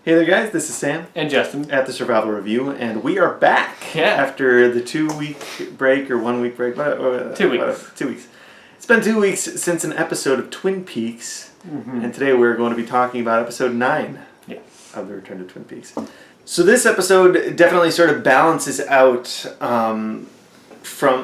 Hey there guys, this is Sam and Justin at the Survival Review, and we are back after the 2-week break or 1 week break. 2 weeks. 2 weeks. It's been 2 weeks since an episode of Twin Peaks, and today we're going to be talking about episode 9 of The Return to Twin Peaks. So this episode definitely sort of balances out from...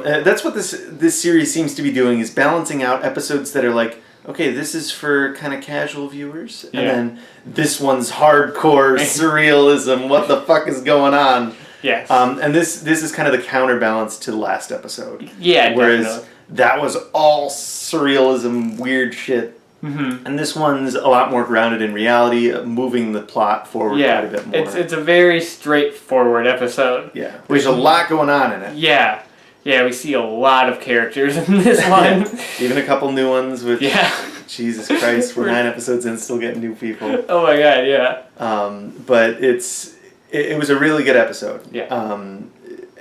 that's what this series seems to be doing, is balancing out episodes that are like, okay, this is for kind of casual viewers, and then this one's hardcore surrealism. What the fuck is going on? Yes. And this is kind of the counterbalance to the last episode. Yeah, whereas definitely. That was all surrealism, weird shit. And this one's a lot more grounded in reality, moving the plot forward quite a bit more. It's a very straightforward episode. Yeah, there's a lot going on in it. Yeah. Yeah, we see a lot of characters in this one. Even a couple new ones with... Jesus Christ, we're 9 episodes in, still getting new people. Oh my god, yeah. But it was a really good episode. Yeah.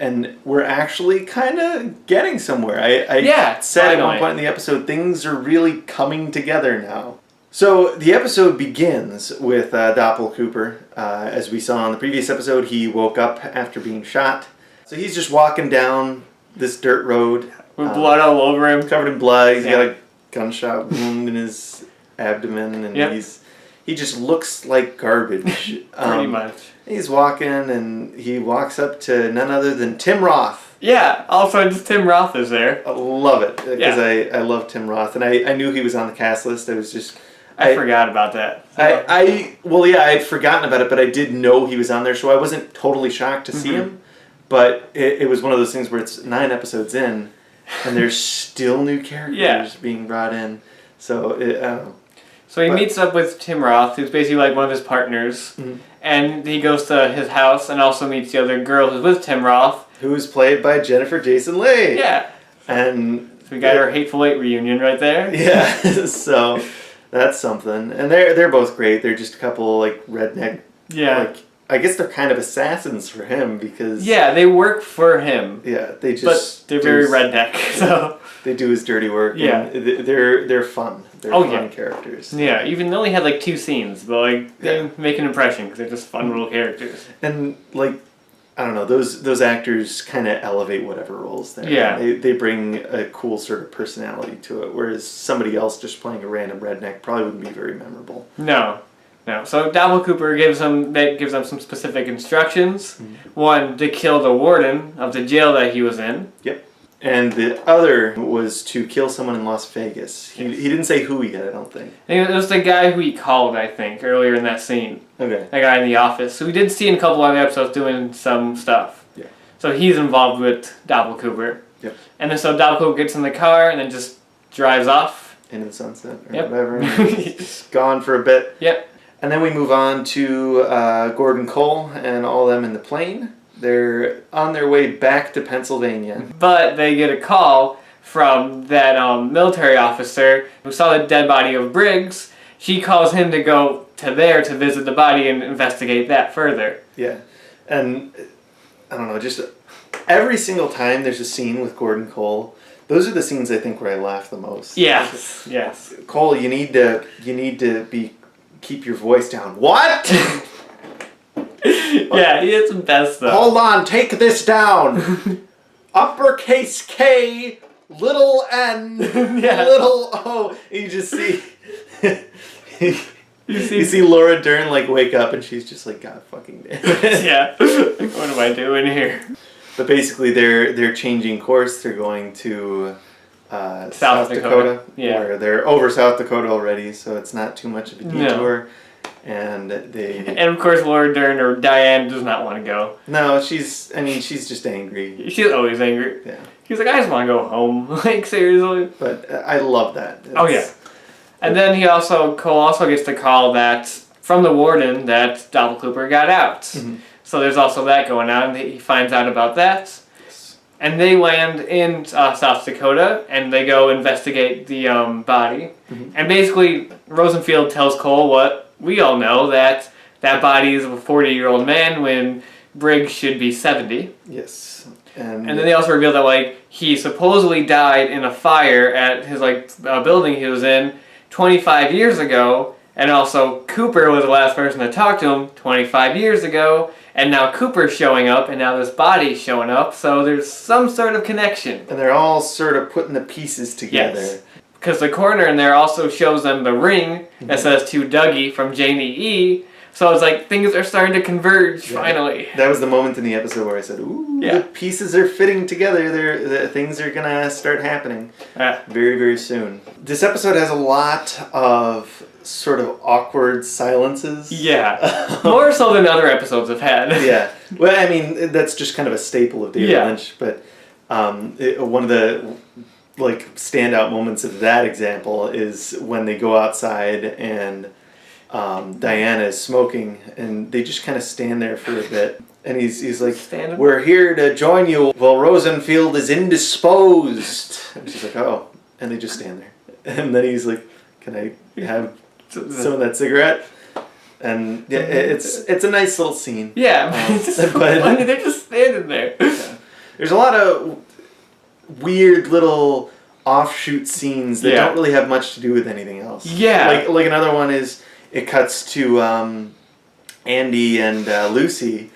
And we're actually kind of getting somewhere. I said at one point in the episode, things are really coming together now. So the episode begins with Cooper. As we saw in the previous episode, he woke up after being shot. So he's just walking down this dirt road. With blood all over him. Covered in blood. He's got a gunshot wound in his abdomen. And he just looks like garbage. Pretty much. He's walking and he walks up to none other than Tim Roth. Yeah, also just Tim Roth is there. I love it. Because I love Tim Roth. And I knew he was on the cast list. I forgot about that. I'd forgotten about it, but I did know he was on there, so I wasn't totally shocked to see him. But it was one of those things where it's 9 episodes in, and there's still new characters being brought in. So, I don't know. So he meets up with Tim Roth, who's basically like one of his partners, and he goes to his house and also meets the other girl who's with Tim Roth. Who's played by Jennifer Jason Leigh. Yeah. And so we got our Hateful Eight reunion right there. Yeah, so that's something. And they're both great. They're just a couple, like, redneck... Yeah. I guess they're kind of assassins for him because... Yeah, they work for him. Yeah, they just... But they're very redneck, so... They do his dirty work. Yeah. And they're fun. They're fun characters. Yeah, even though they had like 2 scenes, but like they make an impression because they're just fun little characters. And like, I don't know, those actors kind of elevate whatever roles they're in. They bring a cool sort of personality to it, whereas somebody else just playing a random redneck probably wouldn't be very memorable. No. So Cooper gives them some specific instructions. One, to kill the warden of the jail that he was in. Yep. And the other was to kill someone in Las Vegas. He didn't say who he did, I don't think. It was the guy who he called, I think, earlier in that scene. Okay. That guy in the office. So we did see in a couple other episodes doing some stuff. Yeah. So he's involved with Cooper. Yep. And then so Cooper gets in the car and then just drives off. Into the sunset or whatever. He's gone for a bit. Yep. And then we move on to Gordon Cole and all of them in the plane. They're on their way back to Pennsylvania. But they get a call from that military officer who saw the dead body of Briggs. She calls him to go to there to visit the body and investigate that further. Yeah. And, I don't know, just every single time there's a scene with Gordon Cole, those are the scenes I think where I laugh the most. Yes. Yes. Cole, you need to keep your voice down. What? Yeah, he is the best though. Hold on, take this down. Uppercase K, little N, little O. You just see... You see Laura Dern like wake up and she's just like, God fucking damn it. Yeah. Like, what am I doing here? But basically they're changing course. They're going to South Dakota. Yeah. Where they're over South Dakota already, so it's not too much of a detour. No. And of course Laura Dern or Diane does not want to go. No, she's just angry. She's always angry. Yeah. She's like, I just want to go home. Like, seriously. But I love that. And then Cole also gets the call that from the warden that Cooper got out. So there's also that going on. He finds out about that. And they land in South Dakota, and they go investigate the body. And basically, Rosenfield tells Cole what we all know, that body is of a 40-year-old man when Briggs should be 70. Yes. And then they also reveal that like he supposedly died in a fire at his building he was in 25 years ago, And also, Cooper was the last person to talk to him 25 years ago, and now Cooper's showing up, and now this body's showing up, so there's some sort of connection. And they're all sort of putting the pieces together. Yes. Because the coroner in there also shows them the ring that says to Dougie from Janie E. So it's like things are starting to converge finally. That was the moment in the episode where I said, ooh, the pieces are fitting together. Things are going to start happening very, very soon. This episode has a lot of sort of awkward silences. Yeah. More so than other episodes have had. Yeah. Well, I mean, that's just kind of a staple of David Lynch. But one of the standout moments of that example is when they go outside and Diana is smoking, and they just kind of stand there for a bit. And he's like, we're here to join you while Rosenfield is indisposed. And she's like, oh. And they just stand there. And then he's like, can I have some of that cigarette? And yeah, it's a nice little scene. Yeah, but they're just standing there. Yeah. There's a lot of weird little offshoot scenes that don't really have much to do with anything else. Yeah. Like another one is, it cuts to Andy and Lucy,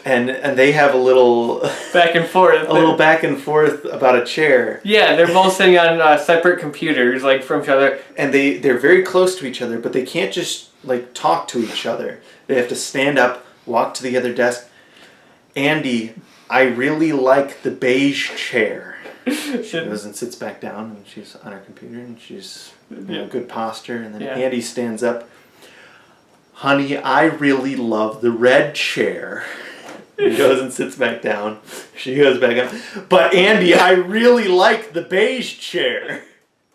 and they have a little back and forth. A little back and forth about a chair. Yeah, they're both sitting on separate computers, from each other. And they're very close to each other, but they can't just talk to each other. They have to stand up, walk to the other desk. Andy, I really like the beige chair. She goes and sits back down, and she's on her computer, and she's good posture. And then Andy stands up. Honey, I really love the red chair. He goes and sits back down. She goes back up. But Andy, I really like the beige chair.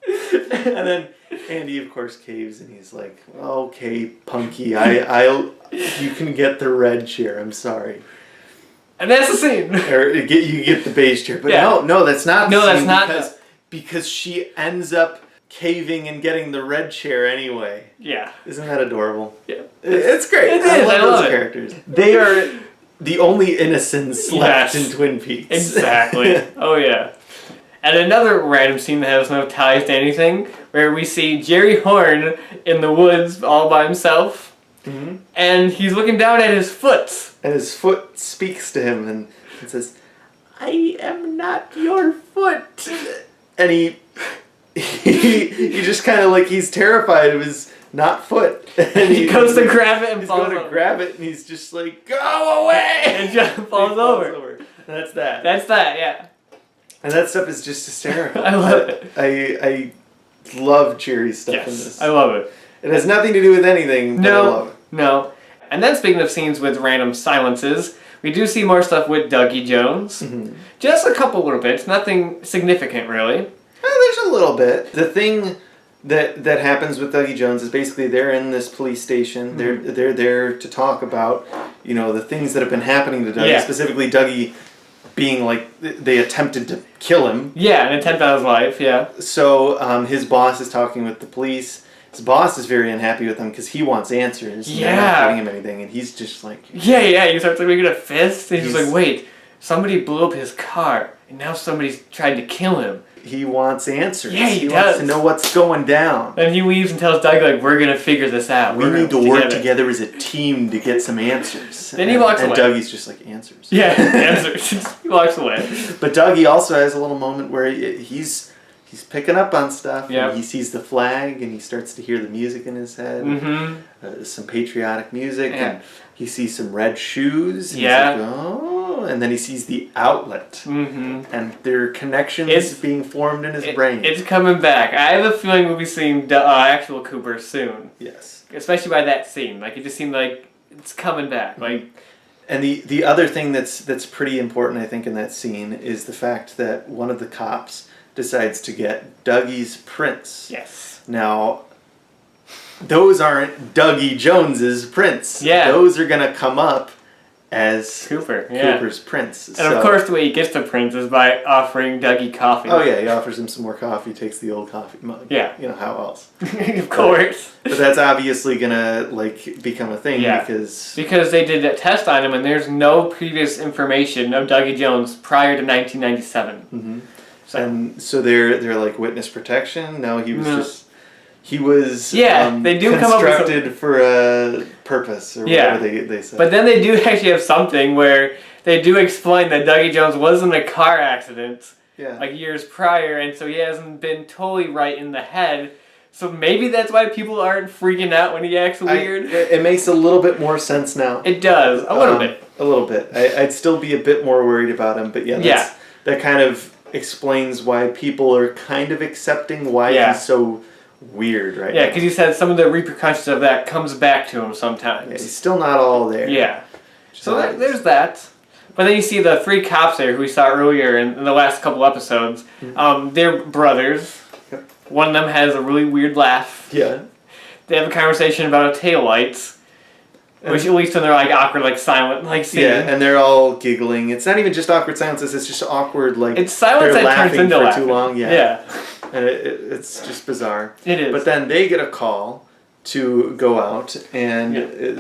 And then Andy, of course, caves, and he's like, okay, Punky, you can get the red chair. I'm sorry. And that's the scene. Or you get the beige chair. But no, that's not the scene. Because she ends up caving and getting the red chair anyway. Yeah. Isn't that adorable? Yeah. It's great. It is. I love those characters. They are the only innocents left in Twin Peaks. Exactly. Oh, yeah. And another random scene that has no ties to anything, where we see Jerry Horne in the woods all by himself, and he's looking down at his foot. And his foot speaks to him and says, I am not your foot. And he just kind of he's terrified of his not foot. And he goes to grab it and falls over. He's going to grab it and he's just like, go away! And just falls over. And that's that. That's that, yeah. And that stuff is just hysterical. I love it. I love Jerry's stuff in this. I love it. It has nothing to do with anything, but I love it. No. And then speaking of scenes with random silences, we do see more stuff with Dougie Jones. Mm-hmm. Just a couple little bits, nothing significant really. There's a little bit. The thing that happens with Dougie Jones is basically they're in this police station. Mm-hmm. They're there to talk about, the things that have been happening to Dougie. Yeah. Specifically Dougie being they attempted to kill him. Yeah, an attempt on his life, yeah. So his boss is talking with the police. His boss is very unhappy with him because he wants answers. Yeah. They're not giving him anything, and he's just like... Yeah, he starts making a fist, and he's like, wait, somebody blew up his car, and now somebody's trying to kill him. He wants answers. Yeah, he does. Wants to know what's going down. And he leaves and tells Doug, we're going to figure this out. We need to work together as a team to get some answers. Then he walks away. And Dougie's just like, answers. Yeah, answers. He walks away. But Dougie also has a little moment where he's picking up on stuff. Yep. And he sees the flag and he starts to hear the music in his head. Mm-hmm. Some patriotic music. Yeah. And he sees some red shoes. And he's like, oh. And then he sees the outlet. Mm-hmm. And there are connections being formed in his brain. It's coming back. I have a feeling we'll be seeing actual Cooper soon. Yes. Especially by that scene. It just seemed like it's coming back. And the other thing that's pretty important, I think, in that scene is the fact that one of the cops decides to get Dougie's prints. Yes. Now, those aren't Dougie Jones's prints. Yeah. Those are going to come up as Cooper's prints. And of course the way he gets the prints is by offering Dougie coffee. Oh yeah, he offers him some more coffee, takes the old coffee mug. Yeah. How else? Of course. But that's obviously going to become a thing because they did a test on him and there's no previous information of Dougie Jones prior to 1997. Mm-hmm. And so they're like witness protection. No, he was just he was they do come up with constructed for a purpose or whatever they said. But then they do actually have something where they do explain that Dougie Jones was in a car accident like years prior, and so he hasn't been totally right in the head. So maybe that's why people aren't freaking out when he acts weird. It makes a little bit more sense now. It does, a little bit. A little bit. I'd still be a bit more worried about him, but that kind of explains why people are kind of accepting why he's so weird right now. Yeah, because he said some of the repercussions of that comes back to him sometimes. Yeah, he's still not all there. Yeah. So there's that. But then you see the 3 cops there who we saw earlier in the last couple episodes. They're brothers. Yep. One of them has a really weird laugh. Yeah. They have a conversation about taillights. Which at least in their awkward, silent, scene. Yeah, and they're all giggling. It's not even just awkward silences, it's just awkward, it's silence that turns into for laughing. too long. Yeah. And it's just bizarre. It is. But then they get a call to go out, and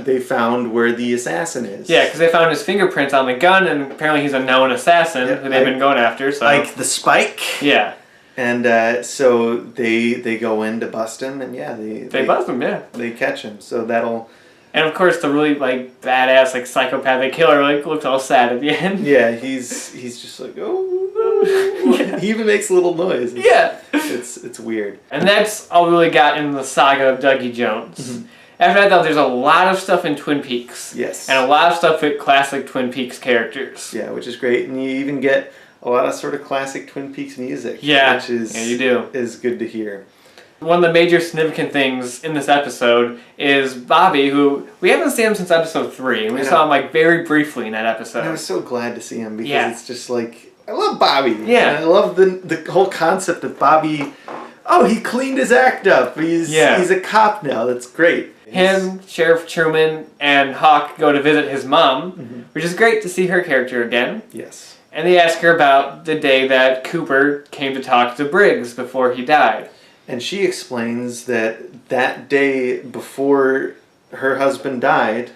they found where the assassin is. Yeah, because they found his fingerprints on the gun, and apparently he's a known assassin who they've been going after. So like the Spike. Yeah. And so they go in to bust him, and they bust him. Yeah. They catch him. So that'll. And of course, the really badass psychopathic killer looks all sad at the end. Yeah, he's just like He even makes a little noise. It's weird. And that's all we really got in the saga of Dougie Jones. Mm-hmm. After that, though, there's a lot of stuff in Twin Peaks. Yes. And a lot of stuff with classic Twin Peaks characters. Yeah, which is great, and you even get a lot of sort of classic Twin Peaks music. Yeah, which is you do. Is good to hear. One of the major significant things in this episode is Bobby, who we haven't seen him since episode 3, and we saw him very briefly in that episode. And I was so glad to see him because it's just I love Bobby. Yeah. And I love the whole concept of Bobby. Oh, he cleaned his act up. He's a cop now. That's great. Him, Sheriff Truman, and Hawk go to visit his mom, which is great to see her character again. Yes. And they ask her about the day that Cooper came to talk to Briggs before he died. And she explains that day before her husband died,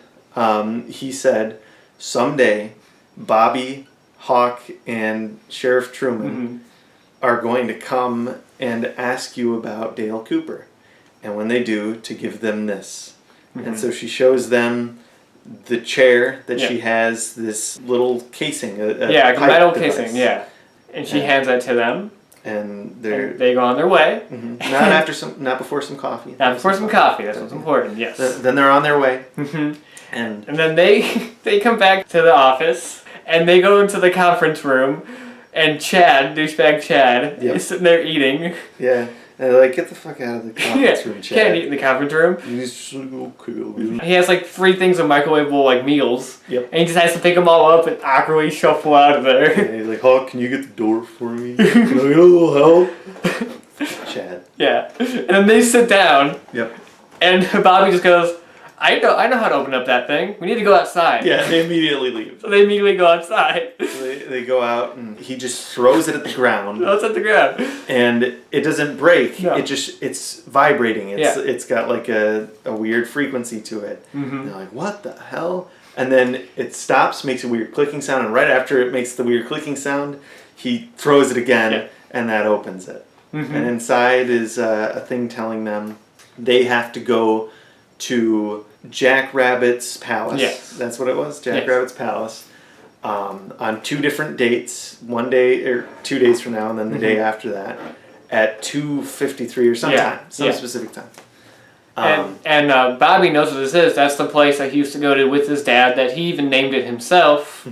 he said, someday Bobby, Hawk, and Sheriff Truman are going to come and ask you about Dale Cooper. And when they do, to give them this. And so she shows them the chair that she has, this little casing. A metal casing, And she hands that to them. And they go on their way. Not before some coffee. Not before some coffee. That's what's important. Yes. Then they're on their way. And then they come back to the office and they go into the conference room, and douchebag Chad, is sitting there eating. Yeah. And they're like, get the fuck out of the conference room, Chad. Can't eat in the conference room. He's just okay. He has 3 things of microwavable meals. Yep. And he just has to pick them all up and awkwardly shuffle out of there. Yeah, he's like, Hawk, can you get the door for me? Can I get a little help? Chad. Yeah. And then they sit down. Yep. And Bobby just goes, I know how to open up that thing. We need to go outside. Yeah, they immediately leave. So they immediately go outside. So they go out, and he just throws it at the ground. Throws it at the ground. And it doesn't break. No. It's vibrating. It's got a weird frequency to it. And they're like, what the hell? And then it stops, makes a weird clicking sound, and right after it makes the weird clicking sound, he throws it again, and that opens it. And inside is a thing telling them they have to go to Jack Rabbit's palace. Yes. That's what it was, Jack Rabbit's palace. On 2 different dates, 1 day or 2 days from now, and then the day after that, at 2:53 or some specific time. And Bobby knows what this is. That's the place that he used to go to with his dad. That he even named it himself.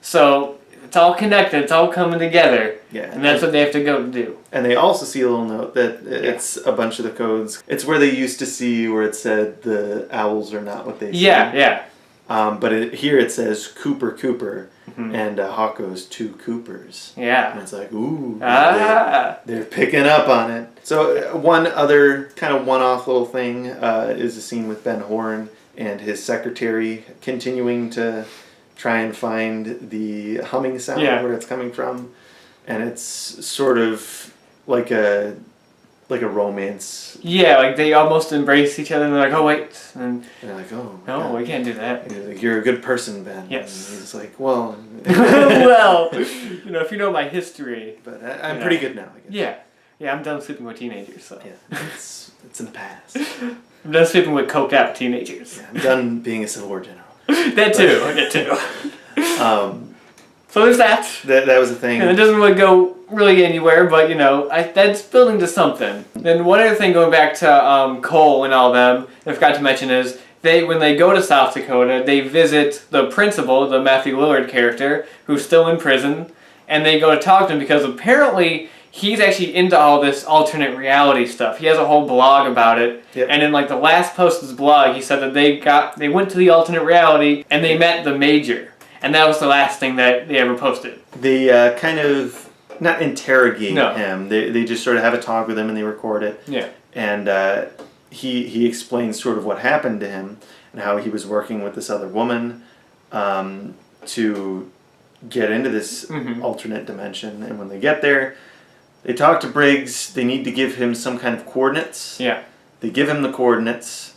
So it's all connected. It's all coming together. Yeah. And that's what they have to go do. And they also see a little note that it's a bunch of the codes. It's where they used to see where it said the owls are not what they see. Yeah. But here it says Cooper, and Hawk goes 2 Coopers. Yeah. And it's like, ooh. They're picking up on it. So one other kind of one-off little thing is a scene with Ben Horne and his secretary continuing to try and find the humming sound where it's coming from. And it's sort of like a romance. Yeah, they almost embrace each other and they're like, oh wait. And they're like, oh. No, we can't do that. And he's like, you're a good person, Ben. Yes. And he's like, well. Well, if you know my history. But I'm pretty good now, I guess. Yeah. Yeah, I'm done sleeping with teenagers, so. Yeah, it's in the past. I'm done sleeping with coked out teenagers. Yeah, I'm done being a Civil War general. That too. So there's that. That was a thing. And it doesn't really go anywhere, but that's building to something. Then one other thing going back to Cole and all them, I forgot to mention is when they go to South Dakota, they visit the principal, the Matthew Lillard character, who's still in prison, and they go to talk to him because apparently he's actually into all this alternate reality stuff. He has a whole blog about it. Yep. And in like the last post of his blog, he said that they went to the alternate reality and they met the Major. And that was the last thing that they ever posted. They kind of not interrogate him. They just sort of have a talk with him and they record it. Yeah. And he explains sort of what happened to him and how he was working with this other woman to get into this alternate dimension. And when they get there, they talk to Briggs. They need to give him some kind of coordinates. Yeah. They give him the coordinates,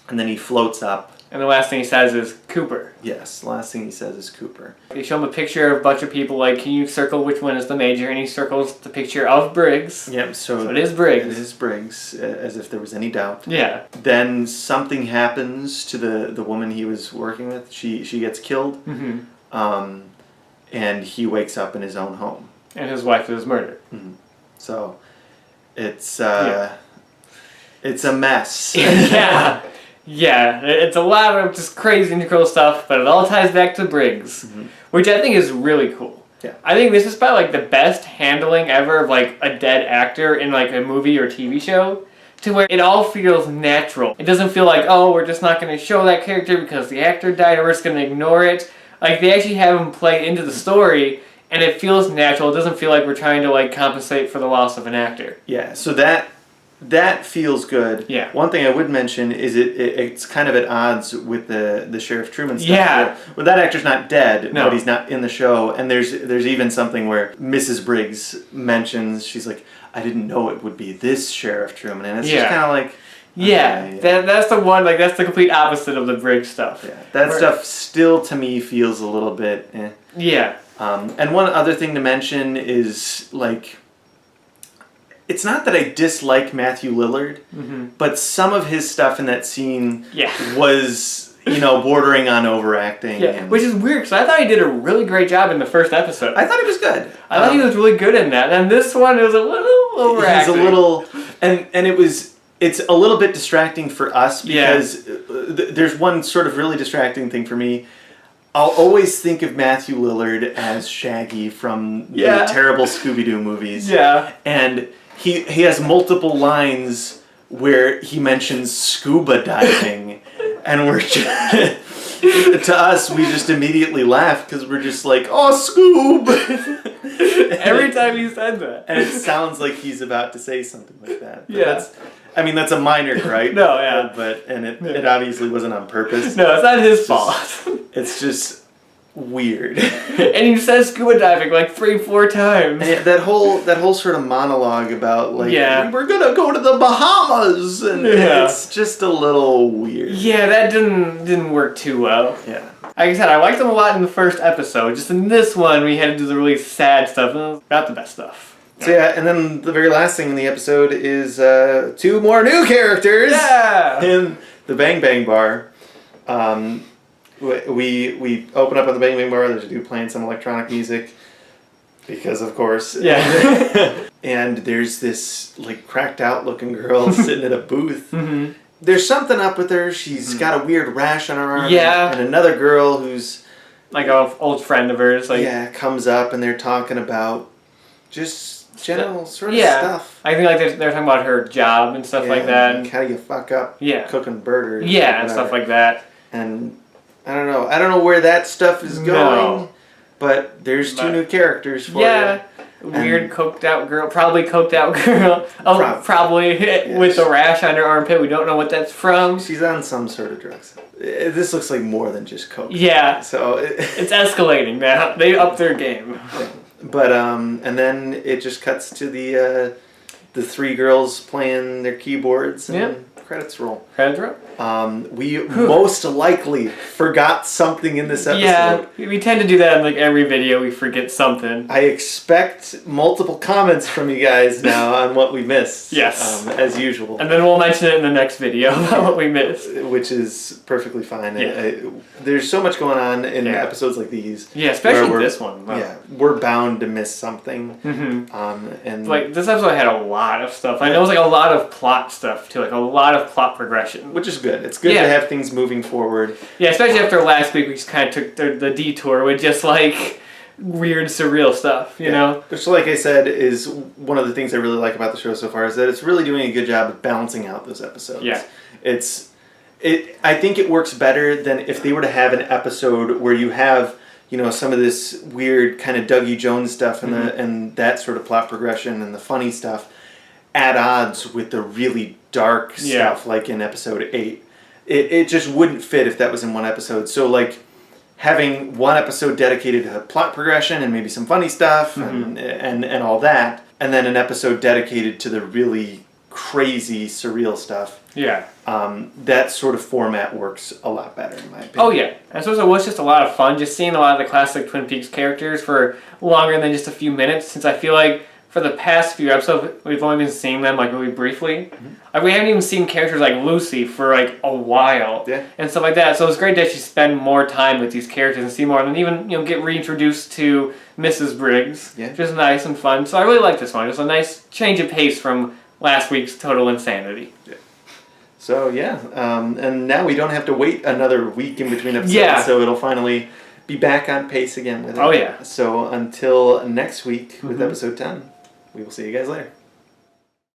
and then he floats up. And the last thing he says is Cooper. Yes, the last thing he says is Cooper. They show him a picture of a bunch of people, like, can you circle which one is the Major? And he circles the picture of Briggs. Yep, so it is Briggs. It is Briggs, as if there was any doubt. Yeah. Then something happens to the woman he was working with. She gets killed. Mm-hmm. And he wakes up in his own home. And his wife is murdered. Mm-hmm. So it's a mess. Yeah, it's a lot of just crazy and cool stuff, but it all ties back to Briggs, which I think is really cool. Yeah. I think this is probably like the best handling ever of like a dead actor in like a movie or TV show, to where it all feels natural. It doesn't feel like, oh, we're just not going to show that character because the actor died and we're just going to ignore it. Like, they actually have him play into the story, and it feels natural. It doesn't feel like we're trying to like compensate for the loss of an actor. Yeah, so that feels good. Yeah. One thing I would mention is it's kind of at odds with the Sheriff Truman stuff. Yeah. Well, that actor's not dead, but he's not in the show. And there's even something where Mrs. Briggs mentions, she's like, I didn't know it would be this Sheriff Truman. And it's just kind of like... Yeah, that's the one, like, that's the complete opposite of the Briggs stuff. Yeah, that stuff still, to me, feels a little bit Yeah. And one other thing to mention is, like... It's not that I dislike Matthew Lillard, but some of his stuff in that scene was, bordering on overacting. Yeah, which is weird, because I thought he did a really great job in the first episode. I thought he was good. I thought he was really good in that, and this one it was a little overacting. He's a little... And it's a little bit distracting for us, because there's one sort of really distracting thing for me. I'll always think of Matthew Lillard as Shaggy from the terrible Scooby-Doo movies. Yeah. And... He has multiple lines where he mentions scuba diving, and we're just, to us, we just immediately laugh because we're just like, oh, Scoob! Every time he said that. And it sounds like he's about to say something like that. But that's a minor gripe. No, yeah. But it obviously wasn't on purpose. No, it's not his fault. It's just... weird. And he says scuba diving like 3-4 times. And that whole sort of monologue about like we're gonna go to the Bahamas, and it's just a little weird. Yeah, that didn't work too well. Yeah. Like I said, I liked him a lot in the first episode. Just in this one, we had to do the really sad stuff. Not the best stuff. So and then the very last thing in the episode is 2 more new characters. Yeah. In the Bang Bang Bar. We open up on the Bang Bang Bar. There's a dude playing some electronic music, because of course. Yeah. And there's this like cracked out looking girl sitting at a booth. Mm-hmm. There's something up with her. She's got a weird rash on her arm. Yeah. And another girl who's like an old friend of hers. Like comes up and they're talking about just general sort of stuff. I think like they're talking about her job and stuff like that. Like how you fuck up cooking burgers. Yeah, and stuff like that. And I don't know where that stuff is going, but there's 2 new characters for you. Weird coked out girl, probably coked out girl. Oh, probably with a rash on her armpit. We don't know what that's from. She's on some sort of drugs. This looks like more than just coke. Yeah. So it's escalating now. They upped their game. But and then it just cuts to the the three girls playing their keyboards and credits roll. Credits roll. We most likely forgot something in this episode. Yeah, we tend to do that in like every video. We forget something. I expect multiple comments from you guys now on what we missed. Yes. As usual. And then we'll mention it in the next video about what we missed. Which is perfectly fine. Yeah. There's so much going on in episodes like these. Yeah, especially this one. Wow. Yeah, we're bound to miss something. And like this episode had a lot of stuff. I know it was like a lot of plot stuff too, like a lot of plot progression. Which is good. It's good to have things moving forward. Yeah, especially after last week we just kind of took the detour with just like weird surreal stuff, you know? Which, like I said, is one of the things I really like about the show so far, is that it's really doing a good job of balancing out those episodes. Yeah. I think it works better than if they were to have an episode where you have, you know, some of this weird kind of Dougie Jones stuff and and that sort of plot progression and the funny stuff at odds with the really dark stuff like in episode 8. It just wouldn't fit if that was in one episode. So like having one episode dedicated to plot progression and maybe some funny stuff and all that, and then an episode dedicated to the really crazy surreal stuff. Yeah. That sort of format works a lot better in my opinion. Oh yeah. I suppose it was just a lot of fun just seeing a lot of the classic Twin Peaks characters for longer than just a few minutes, since I feel like for the past few episodes, we've only been seeing them like really briefly. Like we haven't even seen characters like Lucy for like a while and stuff like that. So it's great to actually spend more time with these characters and see more, and then even get reintroduced to Mrs. Briggs, which is nice and fun. So I really like this one. It was a nice change of pace from last week's total insanity. Yeah. So and now we don't have to wait another week in between episodes. So it'll finally be back on pace again with it. Oh yeah. So until next week with episode 10. We will see you guys later.